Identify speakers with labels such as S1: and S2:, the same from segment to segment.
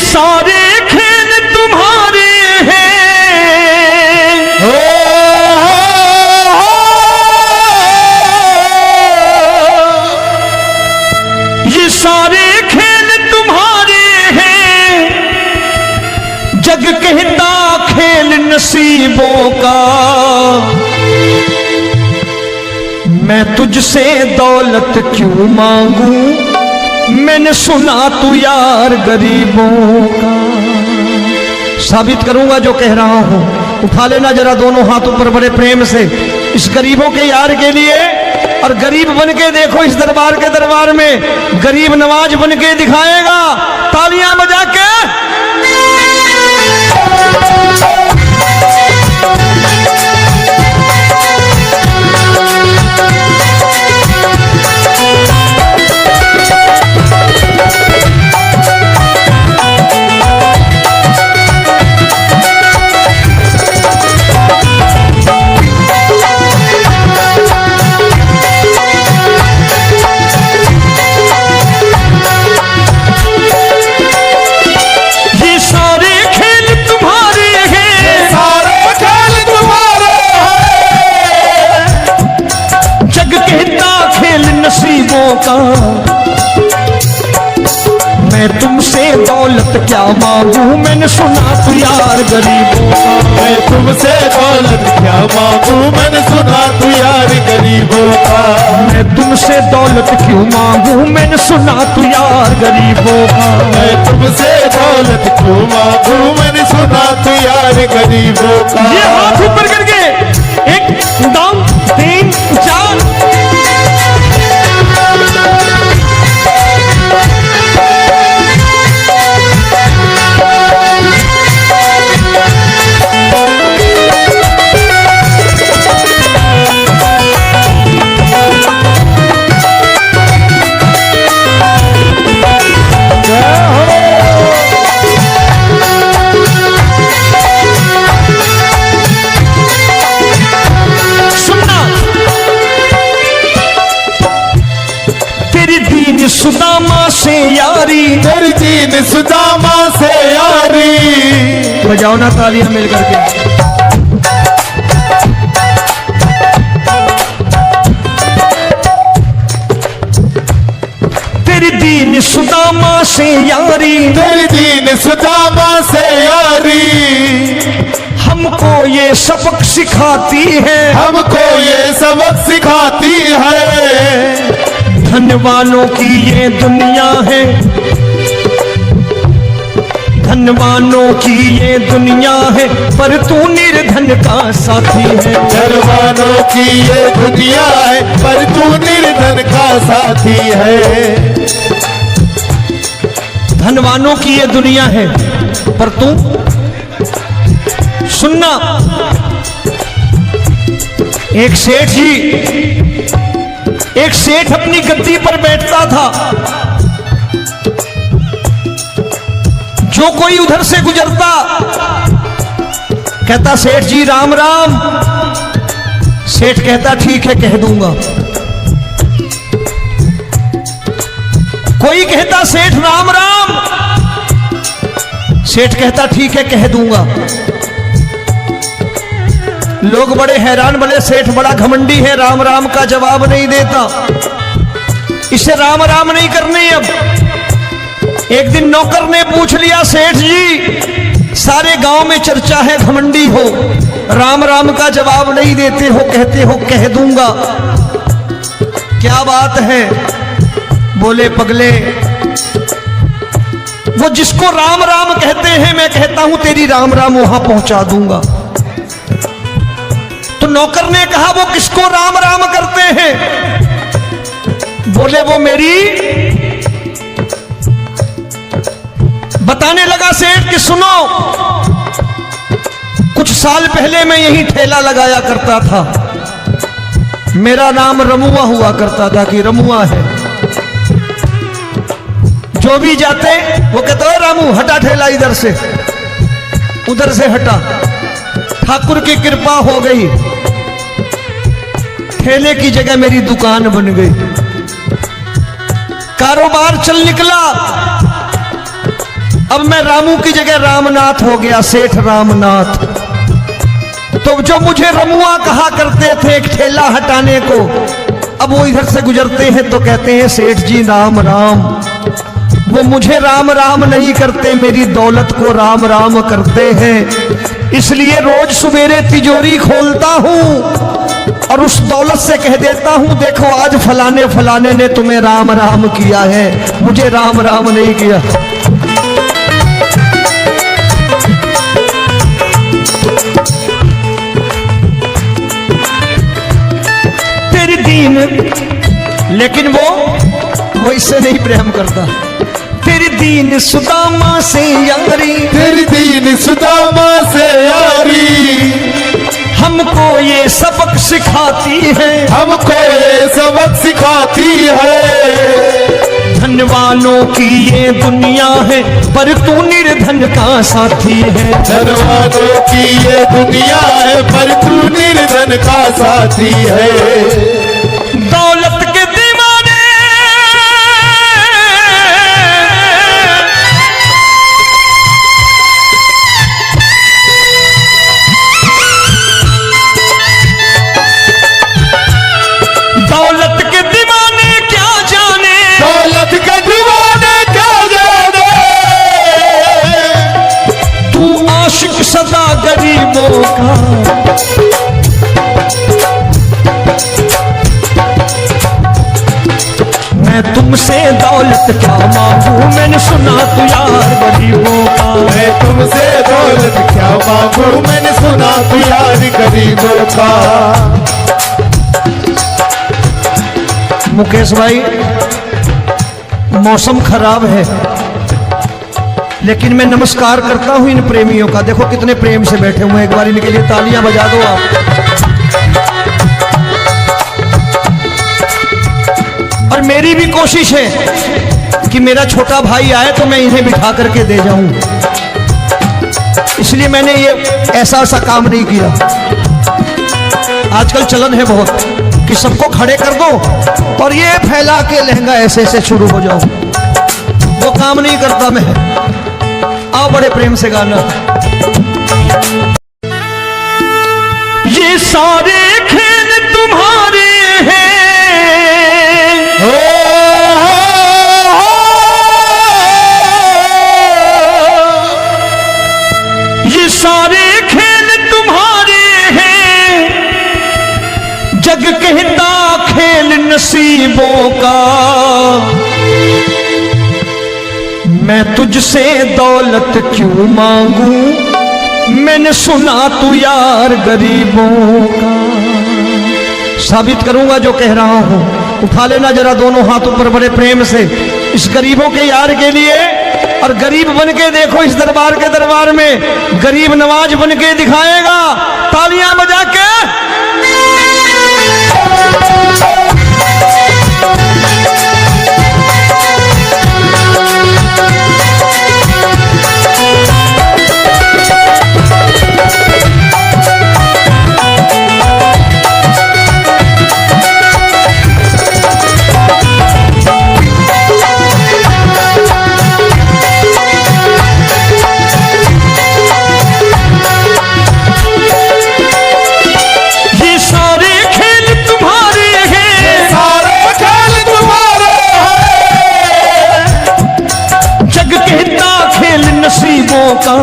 S1: सारे खेल तुम्हारे हैं, ये सारे खेल तुम्हारे हैं। जग कहता खेल नसीबों का, मैं तुझसे दौलत क्यों मांगू, मैंने सुना तू यार गरीबों का। साबित करूंगा जो कह रहा हूं। उठा लेना जरा दोनों हाथों पर बड़े प्रेम से इस गरीबों के यार के लिए, और गरीब बन के देखो इस दरबार के दरबार में गरीब नवाज बन के दिखाएगा, तालियां बजा के। मैं तुमसे दौलत क्या मांगू, मैंने सुना तू यार गरीबों का।
S2: मैं तुमसे दौलत क्या मांगू, मैंने सुना तू यार गरीबों का।
S1: मैं तुमसे दौलत क्यों मांगू, मैंने सुना तू यार गरीबों का।
S2: मैं तुमसे दौलत क्यों मांगू, मैंने सुना तू यार गरीबों का।
S1: ये हाथ ऊपर करके 1 2 3 4 सुदामा से यारी,
S2: तेरी दीन सुदामा से यारी।
S1: बजाओ ना तालियां मिल करके। तेरी दीन सुदामा से यारी,
S2: तेरी दीन सुदामा से यारी।
S1: हमको ये सबक सिखाती है,
S2: हमको ये सबक सिखाती है।
S1: धनवानों की ये दुनिया है, धनवानों की ये दुनिया है, पर तू निर्धन का साथी है।
S2: धनवानों की ये दुनिया है, पर तू निर्धन का साथी है।
S1: धनवानों की ये दुनिया है, पर तू सुनना। एक सेठ अपनी गद्दी पर बैठता था। जो कोई उधर से गुजरता कहता सेठ जी राम राम। सेठ कहता ठीक है कह दूंगा। कोई कहता सेठ राम राम। सेठ कहता ठीक है कह दूंगा। लोग बड़े हैरान, बोले सेठ बड़ा घमंडी है, राम राम का जवाब नहीं देता, इसे राम राम नहीं करनी। अब एक दिन नौकर ने पूछ लिया सेठ जी सारे गांव में चर्चा है घमंडी हो, राम राम का जवाब नहीं देते हो, कहते हो कह दूंगा, क्या बात है? बोले पगले वो जिसको राम राम कहते हैं मैं कहता हूं तेरी राम राम वहां पहुंचा दूंगा। तो नौकर ने कहा वो किसको राम राम करते हैं? बोले वो मेरी। बताने लगा सेठ कि सुनो, कुछ साल पहले मैं यही ठेला लगाया करता था, मेरा नाम रमुआ हुआ करता था कि रमुआ है। जो भी जाते वो कहते हो रामू हटा ठेला इधर से, उधर से हटा। ठाकुर की कृपा हो गई, ठेले की जगह मेरी दुकान बन गई, कारोबार चल निकला। अब मैं रामू की जगह रामनाथ हो गया, सेठ रामनाथ। तो जो मुझे रमुआ कहा करते थे एक ठेला हटाने को, अब वो इधर से गुजरते हैं तो कहते हैं सेठ जी राम राम। वो मुझे राम राम नहीं करते, मेरी दौलत को राम राम करते हैं। इसलिए रोज सवेरे तिजोरी खोलता हूं और उस दौलत से कह देता हूं, देखो आज फलाने फलाने ने तुम्हें राम राम किया है, मुझे राम राम नहीं किया। तेरी दीन, लेकिन वो इससे नहीं प्रेम करता। तेरी दीन सुदामा से यारी,
S2: तेरी दीन सुदामा से यारी,
S1: हमको ये सबक सिखाती है,
S2: हमको ये सबक सिखाती है।
S1: धनवानों की ये दुनिया है, पर तू निर्धन का साथी है।
S2: धनवानों की ये दुनिया है, पर तू निर्धन का साथी है।
S1: दौलत के दीवाने दौलत के दीवाने क्या जाने,
S2: दौलत के दीवाने क्या जाने,
S1: तू आशिक सदा गरीबों का। मैं तुमसे दौलत क्या मांगू, मैंने सुना तू यार गरीबों का।
S2: मैं तुमसे दौलत क्या मांगू, मैंने सुना तू यार गरीबों का।
S1: मुकेश भाई, मौसम खराब है, लेकिन मैं नमस्कार करता हूं इन प्रेमियों का। देखो कितने प्रेम से बैठे हुए हैं, एक बार इनके लिए तालियां बजा दो आप। और मेरी भी कोशिश है कि मेरा छोटा भाई आए तो मैं इन्हें बिठा करके दे जाऊं, इसलिए मैंने ये ऐसा काम नहीं किया। आजकल चलन है बहुत कि सबको खड़े कर दो और ये फैला के लहंगा ऐसे ऐसे शुरू हो जाओ, वो काम नहीं करता मैं। आओ बड़े प्रेम से गाना। ये सारे खेल तुम्हारे हैं, ये सारे खेल तुम्हारे हैं, जग कहता खेल नसीबों का। मैं तुझसे दौलत क्यों मांगू, मैंने सुना तू यार गरीबों का। साबित करूंगा जो कह रहा हूं। उठा लेना जरा दोनों हाथों पर बड़े प्रेम से इस गरीबों के यार के लिए, और गरीब बन के देखो इस दरबार में गरीब नवाज बन के दिखाएगा, तालियां बजा के। का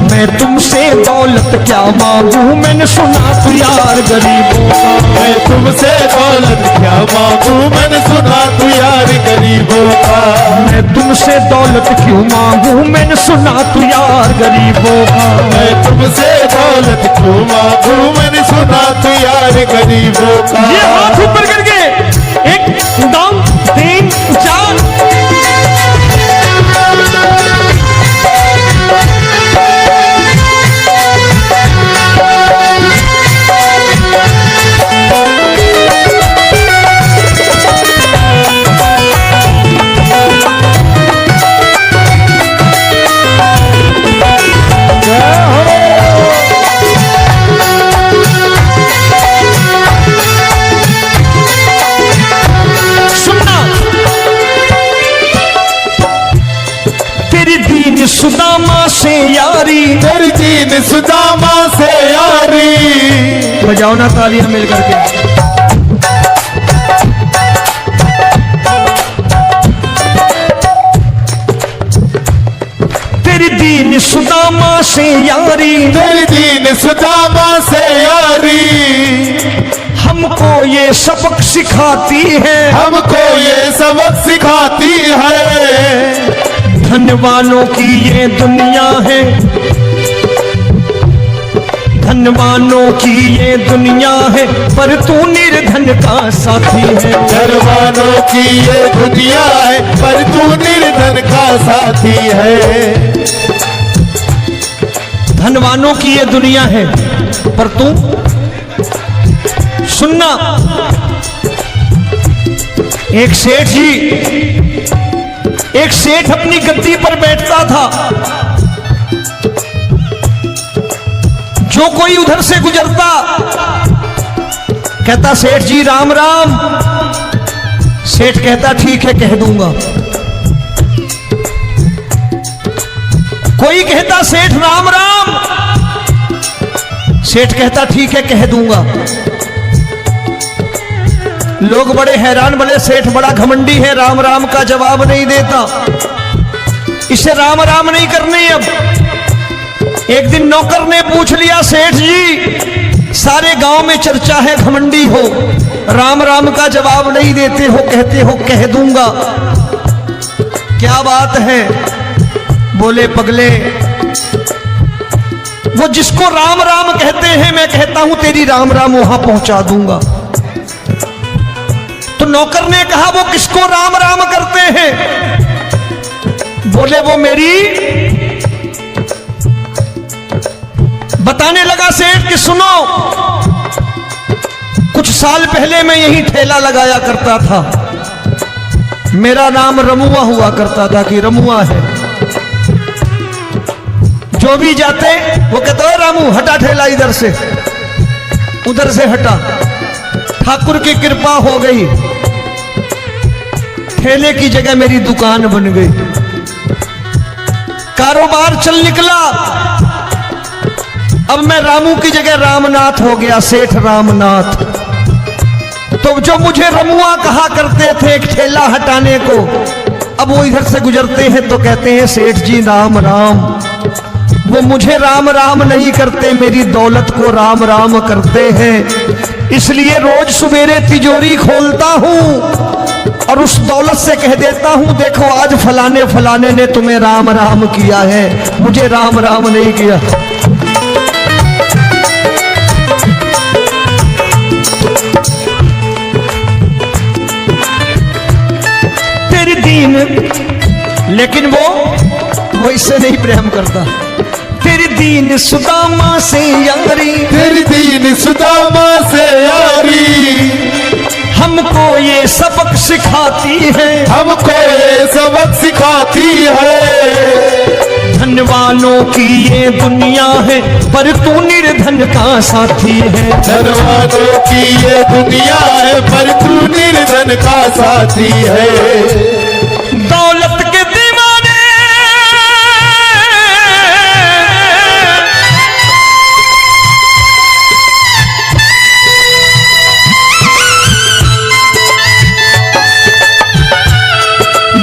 S1: मैं तुमसे दौलत क्या मांगू, मैंने सुना तू यार गरीबों का।
S2: मैं तुमसे दौलत क्या मांगू, मैंने सुना तू यार गरीबों का।
S1: मैं तुमसे दौलत क्यों मांगू, मैंने सुना तू यार गरीबों का।
S2: मैं तुमसे दौलत क्यों मांगू, मैंने सुना तू यार गरीबों का।
S1: ये हाथ ऊपर करके एक दम तीन चार। से यारी,
S2: तेरी दीन सुदामा से यारी।
S1: बजाओ ना तालियां मिल करके। तेरी दीन सुदामा से यारी,
S2: तेरी दीन सुदामा से यारी।
S1: हमको ये सबक सिखाती है,
S2: हमको ये सबक सिखाती है।
S1: धनवानों की ये दुनिया है, धनवानों की ये दुनिया है, पर तू निर्धन का साथी है।
S2: धनवानों की ये दुनिया है, पर तू निर्धन का साथी है।
S1: धनवानों की ये दुनिया है, पर तू सुनना। एक सेठ जी, एक सेठ अपनी गद्दी पर बैठता था। जो कोई उधर से गुजरता कहता सेठ जी राम राम। सेठ कहता ठीक है कह दूंगा। कोई कहता सेठ राम राम। सेठ कहता ठीक है कह दूंगा। लोग बड़े हैरान, बोले सेठ बड़ा घमंडी है, राम राम का जवाब नहीं देता, इसे राम राम नहीं करने। अब एक दिन नौकर ने पूछ लिया सेठ जी सारे गांव में चर्चा है घमंडी हो, राम राम का जवाब नहीं देते हो, कहते हो कह दूंगा, क्या बात है? बोले पगले वो जिसको राम राम कहते हैं मैं कहता हूं तेरी राम राम वहां पहुंचा दूंगा। तो नौकर ने कहा वो किसको राम राम करते हैं? बोले वो मेरी। बताने लगा सेठ कि सुनो, कुछ साल पहले मैं यही ठेला लगाया करता था, मेरा नाम रमुआ हुआ करता था कि रमुआ है। जो भी जाते वो कहते हो रामू हटा ठेला इधर से, उधर से हटा। ठाकुर की कृपा हो गई, ठेले की जगह मेरी दुकान बन गई, कारोबार चल निकला। अब मैं रामू की जगह रामनाथ हो गया, सेठ रामनाथ। तो जो मुझे रमुआ कहा करते थे एक ठेला हटाने को, अब वो इधर से गुजरते हैं तो कहते हैं सेठ जी राम राम। वो मुझे राम राम नहीं करते, मेरी दौलत को राम राम करते हैं। इसलिए रोज सवेरे तिजोरी खोलता हूं और उस दौलत से कह देता हूं देखो आज फलाने फलाने ने तुम्हें राम राम किया है, मुझे राम राम नहीं किया। तेरी दीन, लेकिन वो इससे नहीं प्रेम करता। तेरी दीन सुदामा से यारी,
S2: तेरी दीन सुदामा से यारी।
S1: हमको ये सबक सिखाती है,
S2: हमको ये सबक सिखाती है।
S1: धनवानों की ये दुनिया है, पर तू निर्धन का साथी है।
S2: धनवानों की ये दुनिया है, पर तू निर्धन का साथी है।
S1: दौलत के दीवाने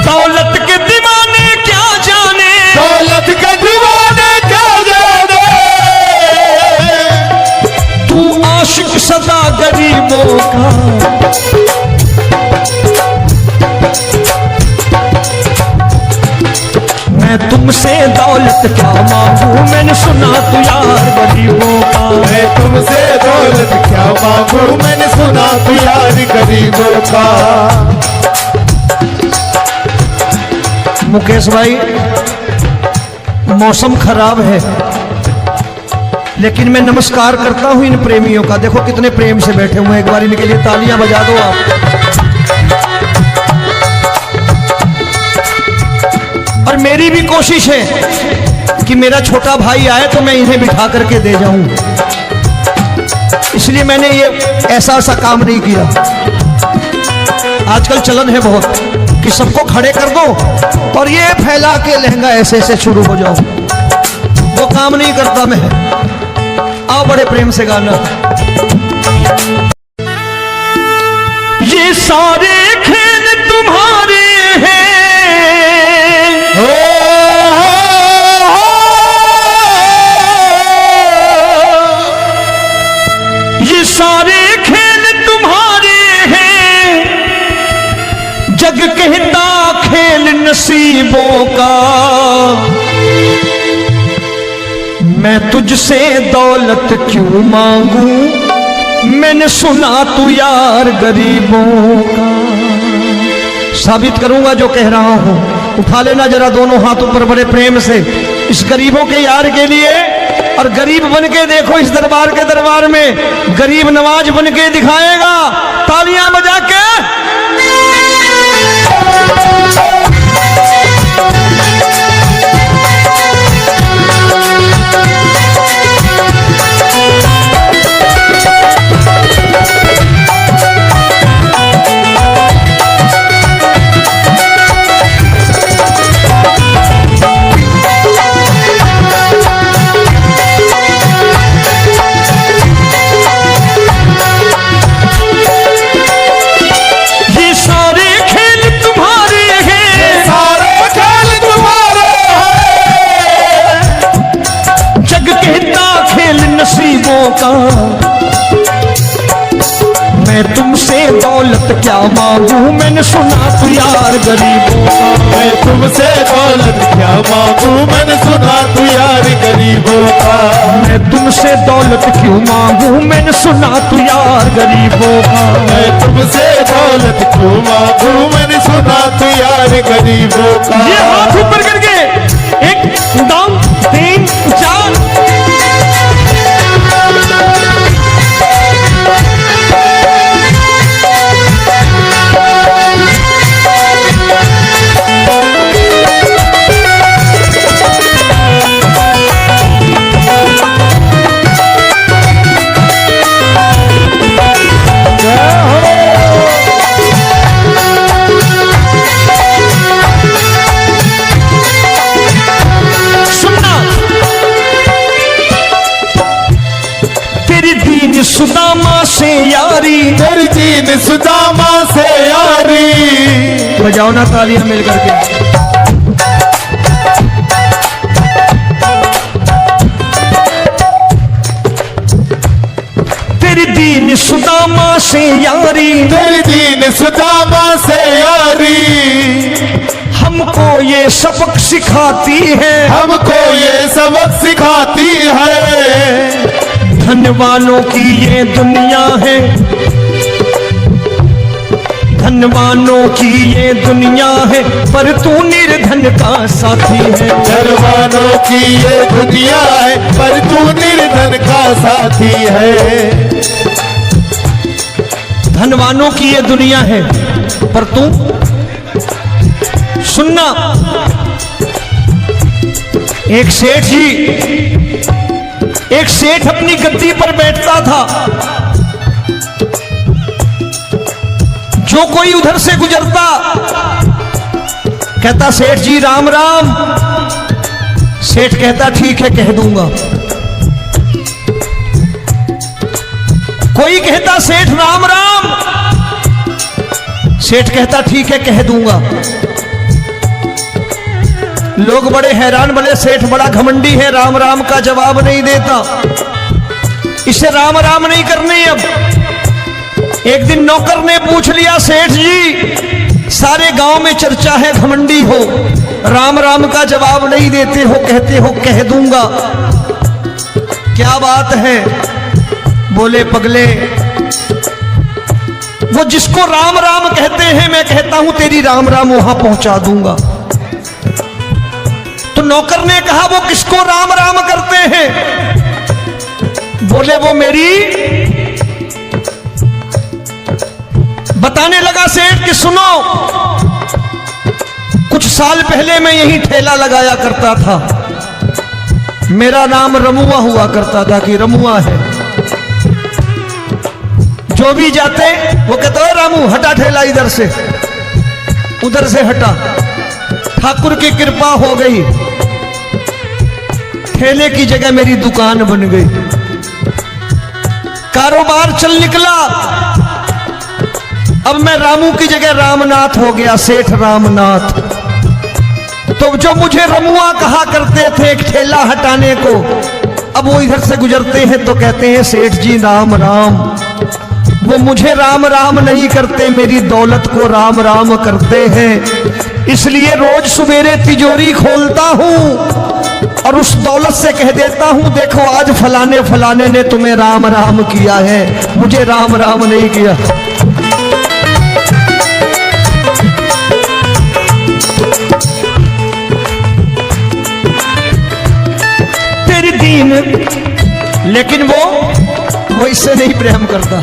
S1: दौलत के दीवाने क्या जाने,
S2: दौलत के दीवाने क्या जाने।
S1: तू आशिक सदा गरीबों का। मैं तुमसे दौलत क्या मांगू, मैंने सुना तू यार गरीबों का।
S2: मैं तुमसे दौलत क्या मांगू, मैंने सुना तू यार गरीबों का।
S1: मुकेश भाई मौसम खराब है, लेकिन मैं नमस्कार करता हूं इन प्रेमियों का। देखो कितने प्रेम से बैठे हुए हैं, एक बार इनके लिए तालियां बजा दो आप। और मेरी भी कोशिश है कि मेरा छोटा भाई आए तो मैं इन्हें बिठा करके दे जाऊं, इसलिए मैंने ये ऐसा काम नहीं किया। आजकल चलन है बहुत कि सबको खड़े कर दो और ये फैला के लहंगा ऐसे ऐसे शुरू हो जाओ। वो काम नहीं करता मैं। आओ बड़े प्रेम से गाना। ये सारे खेल तुम्हारे हैं, ये सारे खेल तुम्हारे हैं, जग कहता खेल नसीबों का। मैं तुझसे दौलत क्यों मांगू, मैंने सुना तू यार गरीबों का। साबित करूंगा जो कह रहा हूं। उठा लेना जरा दोनों हाथ ऊपर बड़े प्रेम से इस गरीबों के यार के लिए। और गरीब बन के देखो इस दरबार के दरबार में, गरीब नवाज बन के दिखाएगा, तालियां बजा के। का मैं तुमसे दौलत क्या मांगू, मैंने सुना तू यार गरीबों का।
S2: मैं तुमसे दौलत क्या मांगू, मैंने सुना तू यार गरीबों का।
S1: मैं तुमसे दौलत क्यों मांगू, मैंने सुना तू यार गरीबों का।
S2: मैं तुमसे दौलत क्यों मांगू, मैंने सुना तू यार गरीबों का।
S1: ये हाथ ऊपर करके 1 2 3 4। सुदामा से यारी,
S2: तेरी दीन सुदामा से यारी।
S1: बजाओ ना तालियां मिल करके। तेरी दीन सुदामा से यारी,
S2: तेरी दीन सुदामा से यारी।
S1: हमको ये सबक सिखाती है,
S2: हमको ये सबक सिखाती है।
S1: धन वालों की ये दुनिया है, धन वालों की ये दुनिया है, पर तू निर्धन का साथी है।
S2: धन वालों की ये दुनिया है, पर तू निर्धन का साथी है।
S1: धन वालों की ये दुनिया है, पर तू सुनना। एक सेठ अपनी गद्दी पर बैठता था। जो कोई उधर से गुजरता कहता सेठ जी राम राम। सेठ कहता ठीक है कह दूंगा। कोई कहता सेठ राम राम। सेठ कहता ठीक है कह दूंगा। लोग बड़े हैरान, बोले सेठ बड़ा घमंडी है, राम राम का जवाब नहीं देता, इसे राम राम नहीं करनी। अब एक दिन नौकर ने पूछ लिया सेठ जी सारे गांव में चर्चा है घमंडी हो, राम राम का जवाब नहीं देते हो, कहते हो कह दूंगा, क्या बात है? बोले पगले वो जिसको राम राम कहते हैं मैं कहता हूं तेरी राम राम वहां पहुंचा दूंगा। तो नौकर ने कहा वो किसको राम राम करते हैं? बोले वो मेरी। बताने लगा सेठ कि सुनो, कुछ साल पहले मैं यही ठेला लगाया करता था, मेरा नाम रमुआ हुआ करता था कि रमुआ है। जो भी जाते वो कहते हो रामू हटा ठेला इधर से, उधर से हटा। ठाकुर की कृपा हो गई, ठेले की जगह मेरी दुकान बन गई, कारोबार चल निकला। अब मैं रामू की जगह रामनाथ हो गया, सेठ रामनाथ। तो जो मुझे रमुआ कहा करते थे एक ठेला हटाने को, अब वो इधर से गुजरते हैं तो कहते हैं सेठ जी राम राम। वो मुझे राम राम नहीं करते, मेरी दौलत को राम राम करते हैं। इसलिए रोज सवेरे तिजोरी खोलता हूं और उस दौलत से कह देता हूं, देखो आज फलाने फलाने ने तुम्हें राम राम किया है, मुझे राम राम नहीं किया। तेरी दीन, लेकिन वो इससे नहीं प्रेम करता।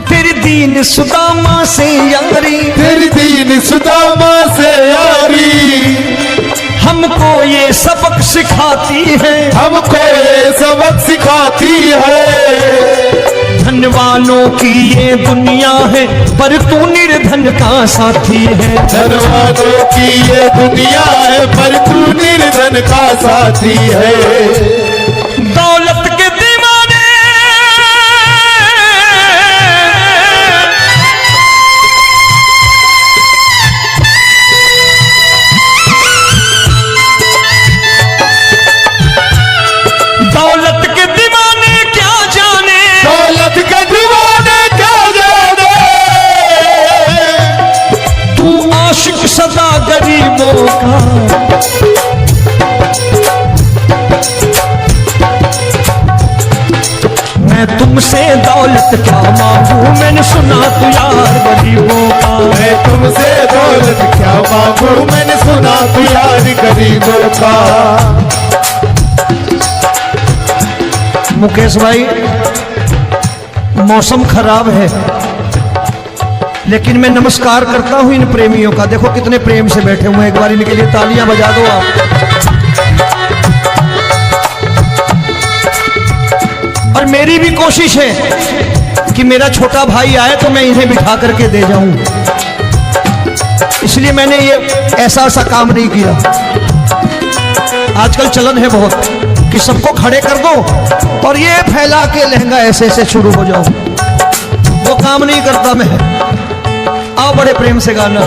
S1: तेरी दीन सुदामा से यारी,
S2: तेरी दीन सुदामा से यारी,
S1: हमको ये सबक सिखाती है,
S2: हमको ये सबक सिखाती है।
S1: धनवानों की ये दुनिया है, पर तू निर्धन का साथी है।
S2: धनवानों की ये दुनिया है, पर तू निर्धन का साथी है।
S1: दौलत के दीवाने दौलत के दीवाने क्या जाने,
S2: दौलत के दीवाने क्या जाने।
S1: तू आशिक सदा गरीबों का। मैं तुमसे दौलत क्या मांगू, मैंने सुना तू यार गरीबों का।
S2: मैं तुमसे दौलत क्या मांगू, मैंने सुना तू यार गरीबों का।
S1: मुकेश भाई, मौसम खराब है, लेकिन मैं नमस्कार करता हूं इन प्रेमियों का। देखो कितने प्रेम से बैठे हुए हैं, एक बार इनके लिए तालियां बजा दो आप। और मेरी भी कोशिश है कि मेरा छोटा भाई आए तो मैं इन्हें बिठा करके दे जाऊं, इसलिए मैंने ये ऐसा काम नहीं किया। आजकल चलन है बहुत कि सबको खड़े कर दो और ये फैला के लहंगा ऐसे ऐसे शुरू हो जाओ, वो काम नहीं करता मैं। आओ बड़े प्रेम से गाना।